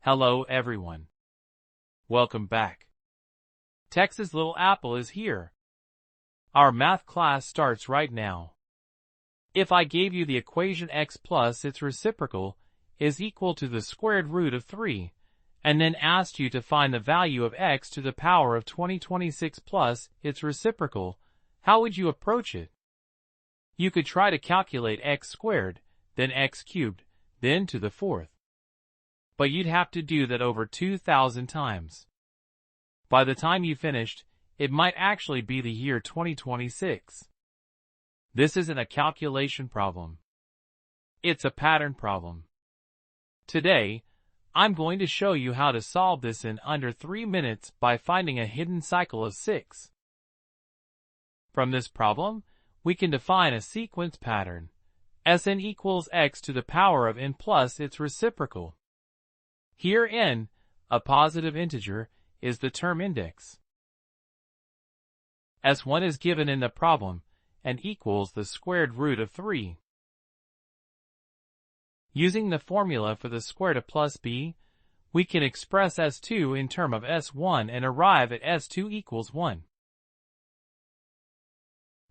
Hello everyone. Welcome back. Texas Little Apple is here. Our math class starts right now. If I gave you the equation x plus its reciprocal is equal to the squared root of 3, and then asked you to find the value of x to the power of 2026 plus its reciprocal, how would you approach it? You could try to calculate x squared, then x cubed, then to the fourth. But you'd have to do that over 2,000 times. By the time you finished, it might actually be the year 2026. This isn't a calculation problem. It's a pattern problem. Today, I'm going to show you how to solve this in under 3 minutes by finding a hidden cycle of 6. From this problem, we can define a sequence pattern. Sn equals x to the power of n plus its reciprocal. Here n, a positive integer, is the term index. S1 is given in the problem, and equals the squared root of 3. Using the formula for the square root of plus b, we can express S2 in term of S1 and arrive at S2 equals 1.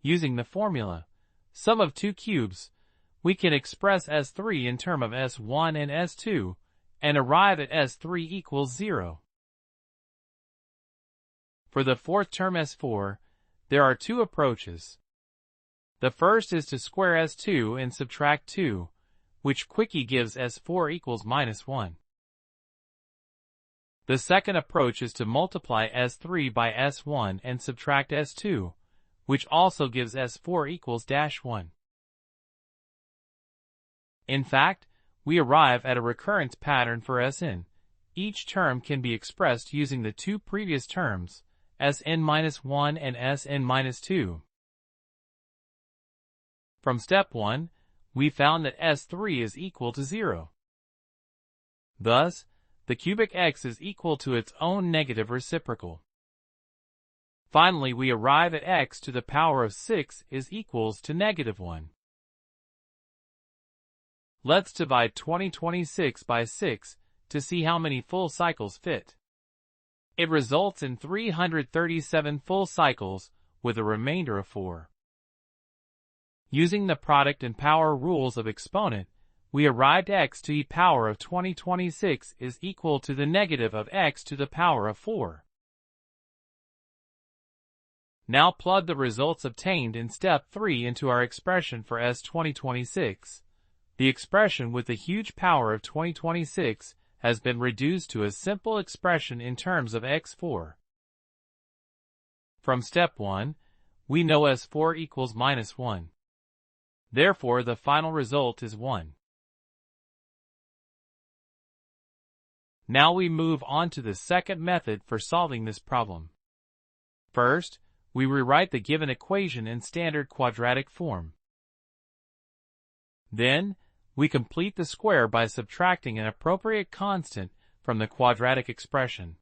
Using the formula, sum of 2 cubes, we can express S3 in term of S1 and S2, and arrive at S3 equals 0. For the fourth term S4, there are 2 approaches. The first is to square S2 and subtract 2, which quickly gives S4 equals -1. The second approach is to multiply S3 by S1 and subtract S2, which also gives S4 equals -1. In fact, we arrive at a recurrence pattern for Sn. Each term can be expressed using the 2 previous terms, Sn-1 and Sn-2. From step 1, we found that S3 is equal to 0. Thus, the cubic x is equal to its own negative reciprocal. Finally, we arrive at x to the power of 6 is equals to -1. Let's divide 2026 by 6 to see how many full cycles fit. It results in 337 full cycles with a remainder of 4. Using the product and power rules of exponent, we arrived x to the power of 2026 is equal to the negative of x to the power of 4. Now plug the results obtained in step 3 into our expression for S2026. The expression with the huge power of 2026 has been reduced to a simple expression in terms of x4. From step 1, we know S4 equals -1. Therefore, the final result is 1. Now we move on to the second method for solving this problem. First, we rewrite the given equation in standard quadratic form. Then, we complete the square by subtracting an appropriate constant from the quadratic expression.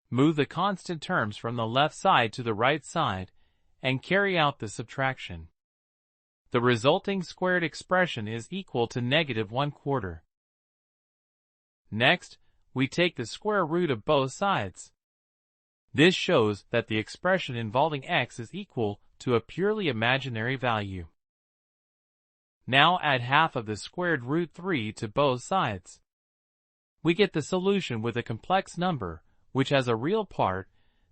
Move the constant terms from the left side to the right side and carry out the subtraction. The resulting squared expression is equal to -1/4. Next, we take the square root of both sides. This shows that the expression involving x is equal to a purely imaginary value. Now add half of the squared root 3 to both sides. We get the solution with a complex number, which has a real part,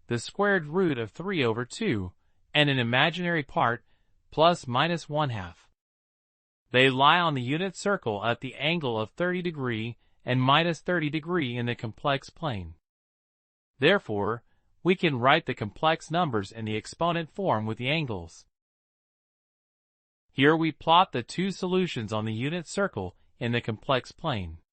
the squared root of 3 over 2, and an imaginary part, plus -1/2. They lie on the unit circle at the angle of 30 degrees and -30 degrees in the complex plane. Therefore, we can write the complex numbers in the exponent form with the angles. Here we plot the 2 solutions on the unit circle in the complex plane.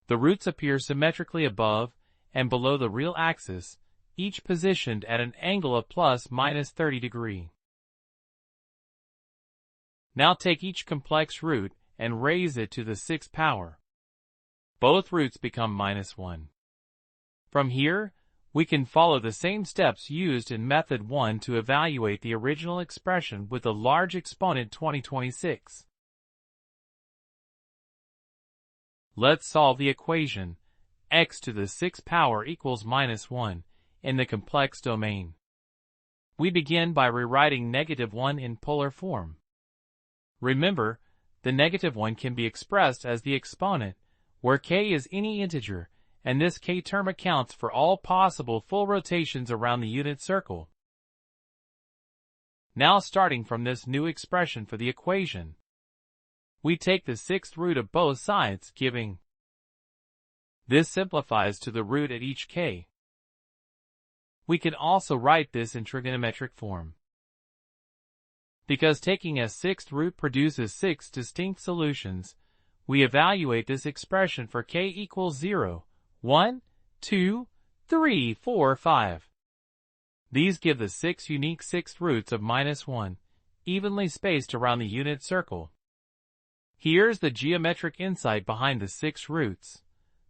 The roots appear symmetrically above and below the real axis, each positioned at an angle of ±30 degrees. Now take each complex root and raise it to the 6th power. Both roots become -1. From here, we can follow the same steps used in method 1 to evaluate the original expression with the large exponent 2026. Let's solve the equation x to the 6th power equals -1 in the complex domain. We begin by rewriting -1 in polar form. Remember, the -1 can be expressed as the exponent, where k is any integer, and this k term accounts for all possible full rotations around the unit circle. Now starting from this new expression for the equation, we take the 6th root of both sides, giving. This simplifies to the root at each k. We can also write this in trigonometric form. Because taking a 6th root produces 6 distinct solutions, we evaluate this expression for k equals 0, 1, 2, 3, 4, 5. These give the 6 unique 6th roots of -1, evenly spaced around the unit circle. Here's the geometric insight behind the 6 roots.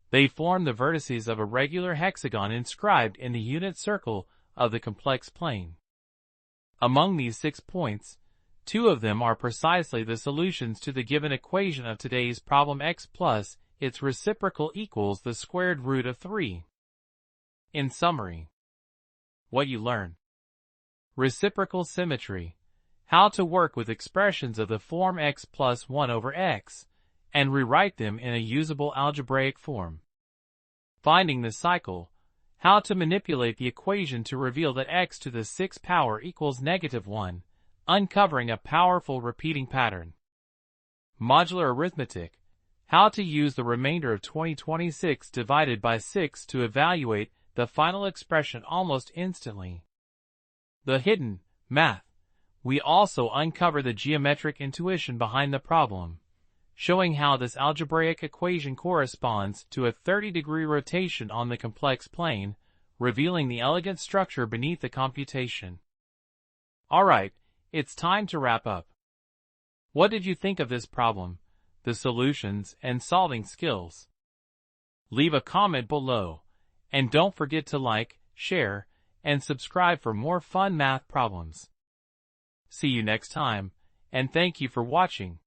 They form the vertices of a regular hexagon inscribed in the unit circle of the complex plane. Among these 6 points, 2 of them are precisely the solutions to the given equation of today's problem x plus its reciprocal equals the squared root of 3. In summary, what you learn: reciprocal symmetry, how to work with expressions of the form x plus 1 over x, and rewrite them in a usable algebraic form. Finding the cycle, how to manipulate the equation to reveal that x to the 6th power equals -1, uncovering a powerful repeating pattern. Modular arithmetic, how to use the remainder of 2026 divided by 6 to evaluate the final expression almost instantly. The hidden math, we also uncover the geometric intuition behind the problem, showing how this algebraic equation corresponds to a 30-degree rotation on the complex plane, revealing the elegant structure beneath the computation. Alright, it's time to wrap up. What did you think of this problem, the solutions, and solving skills? Leave a comment below, and don't forget to like, share, and subscribe for more fun math problems. See you next time, and thank you for watching.